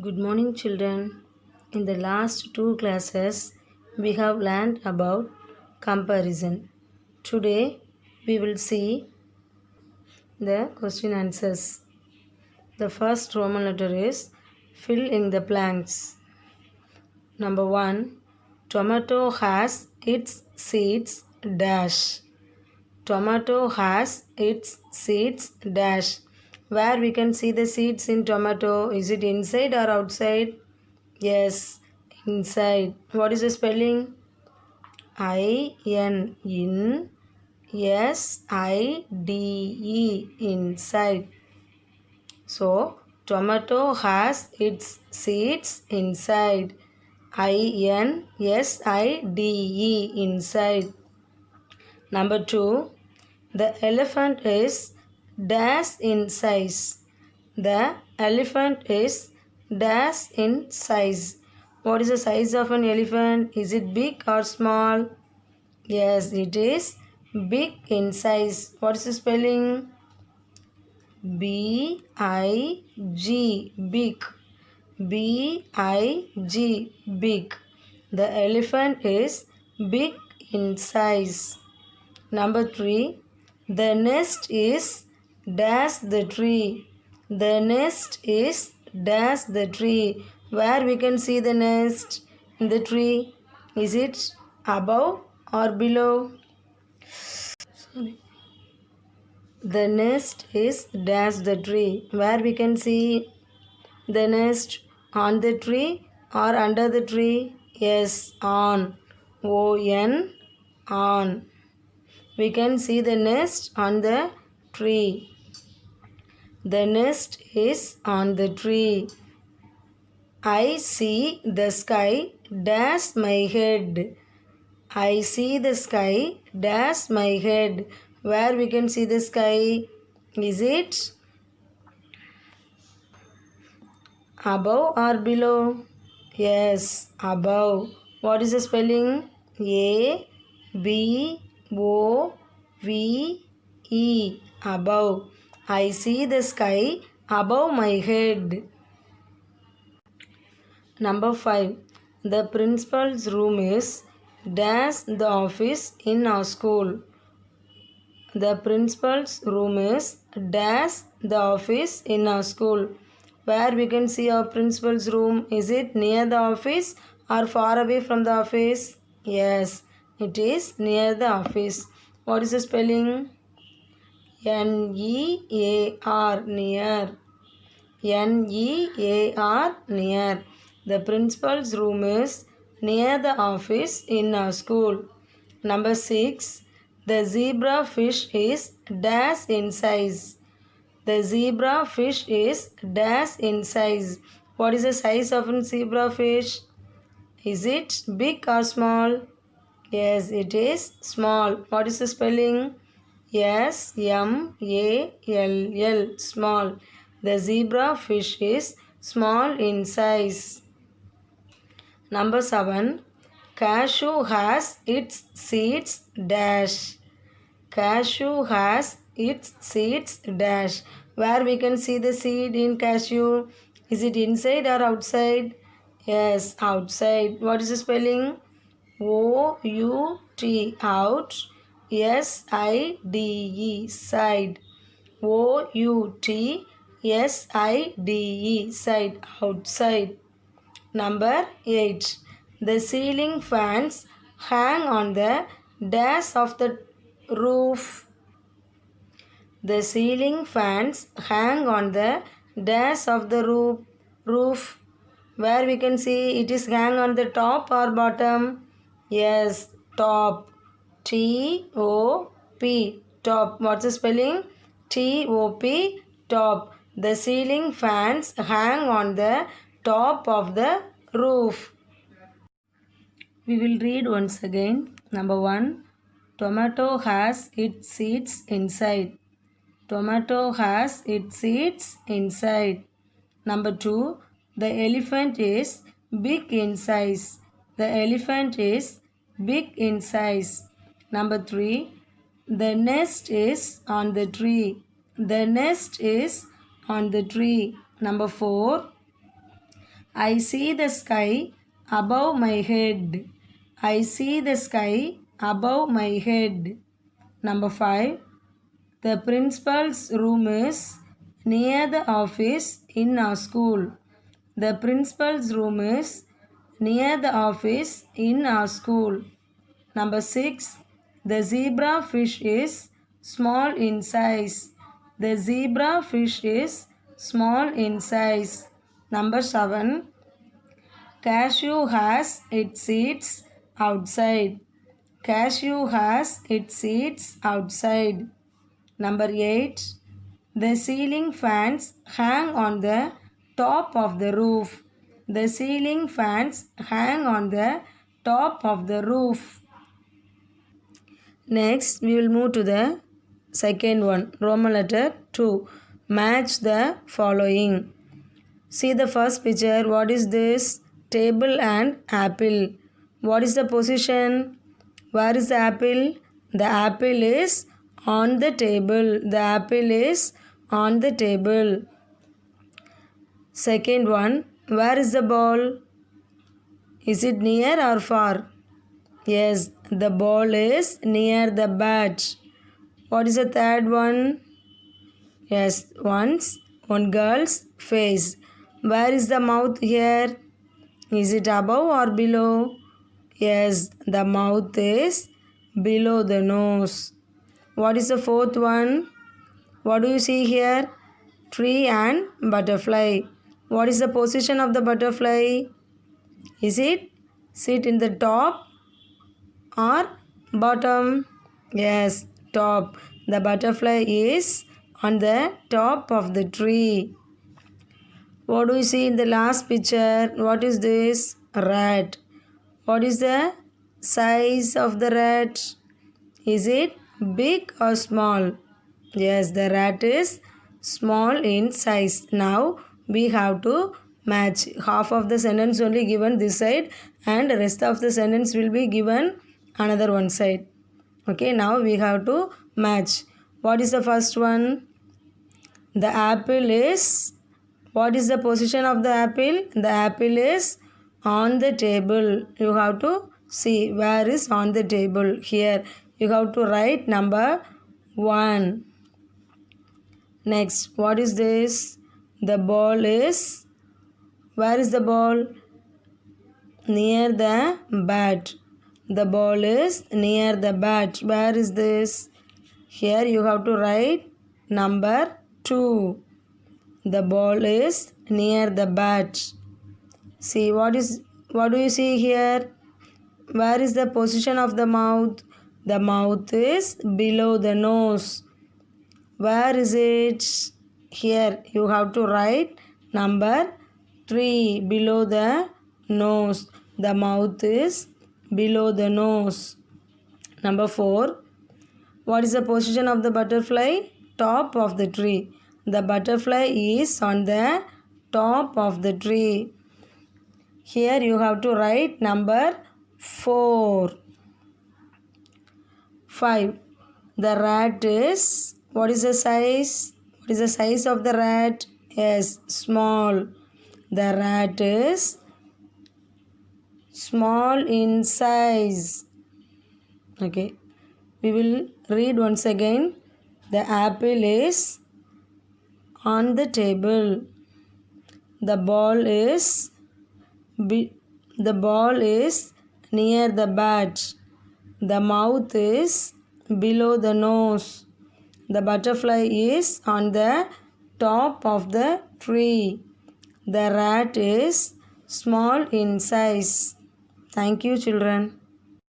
Good morning, children. In the last two classes, we have learned about comparison. Today, we will see the question answers. The first Roman letter is fill in the blanks. Number 1. Tomato has its seeds dash. Tomato has its seeds dash. Where we can see the seeds in tomato? Is it inside or outside? Yes, inside. What is the spelling? I-N, in, S-I-D-E, inside. So, tomato has its seeds inside. I-N-S-I-D-E, inside. Number 2, the elephant is dash in size. The elephant is dash in size. What is the size of an elephant? Is it big or small? Yes, it is big in size. What is the spelling? B-I-G, big. B-I-G, big. The elephant is big in size. Number 3, the nest is dash the tree. The nest is dash the tree. Where we can see the nest in the tree? Is it above or below? Sorry. The nest is dash the tree. Where we can see the nest? On the tree or under the tree? Yes, on. O-N, on. We can see the nest on the tree. The nest is on the tree. I see the sky dash my head. I see the sky dash my head. Where we can see the sky? Is it above or below? Yes, above. What is the spelling? A-B-O-V-E, above. I see the sky above my head. Number 5. The principal's room is dash the office in our school. The principal's room is dash the office in our school. Where we can see our principal's room? Is it near the office or far away from the office? Yes, it is near the office. What is the spelling? N-E-A-R, near. N-E-A-R, near. The principal's room is near the office in our school. Number 6. The zebra fish is dash in size. The zebra fish is dash in size. What is the size of a zebra fish? Is it big or small? Yes, it is small. What is the spelling? S-M-A-L-L, small. The zebra fish is small in size. Number 7. Cashew has its seeds dash. Cashew has its seeds dash. Where we can see the seed in cashew? Is it inside or outside? Yes, outside. What is the spelling? O-U-T, out. S-I-D-E, side. O-U-T-S-I-D-E, side, outside. Number 8. The ceiling fans hang on the dash of the roof. The ceiling fans hang on the dash of the roof. Where we can see it is hang on the top or bottom? Yes, top. T-O-P, top. What's the spelling? T-O-P, top. The ceiling fans hang on the top of the roof. We will read once again. Number 1. Tomato has its seeds inside. Tomato has its seeds inside. Number 2. The elephant is big in size. The elephant is big in size. Number 3. The nest is on the tree. The nest is on the tree. Number 4. I see the sky above my head. I see the sky above my head. Number 5. The principal's room is near the office in our school. The principal's room is near the office in our school. Number 6. The zebra fish is small in size. The zebra fish is small in size. Number 7. Cashew has its seeds outside. Cashew has its seeds outside. Number 8. The ceiling fans hang on the top of the roof. The ceiling fans hang on the top of the roof. Next, we will move to the second one, Roman letter 2. Match the following. See the first picture. What is this? Table and apple. What is the position? Where is the apple? The apple is on the table. The apple is on the table. Second one. Where is the ball? Is it near or far? Yes, the ball is near the bat. What is the third one? Yes, one girl's face. Where is the mouth here? Is it above or below? Yes, the mouth is below the nose. What is the fourth one? What do you see here? Tree and butterfly. What is the position of the butterfly? Is it sit in the top or bottom? Yes, top. The butterfly is on the top of the tree. What do you see in the last picture? What is this? Rat. What is the size of the rat? Is it big or small? Yes, the rat is small in size. Now we have to match. Half of the sentence only given this side and the rest of the sentence will be given another one side. Okay, now we have to match. What is the first one? The apple is... What is the position of the apple? The apple is on the table. You have to see where is on the table. Here you have to write number 1. Next, what is this? The ball is... Where is the ball? Near the bat. The ball is near the bat. Where is this? Here you have to write number 2. The ball is near the bat. See what do you see here? Where is the position of the mouth? The mouth is below the nose. Where is it? Here you have to write number 3, below the nose. The mouth is below the nose. Number 4. What is the position of the butterfly? Top of the tree. The butterfly is on the top of the tree. Here you have to write number 4. 5. The rat is... What is the size? What is the size of the rat? Yes, small. The rat is small in size. Okay. We will read once again. The apple is on the table. The ball is near the bat. The mouth is below the nose. The butterfly is on the top of the tree. The rat is small in size. Thank you, children.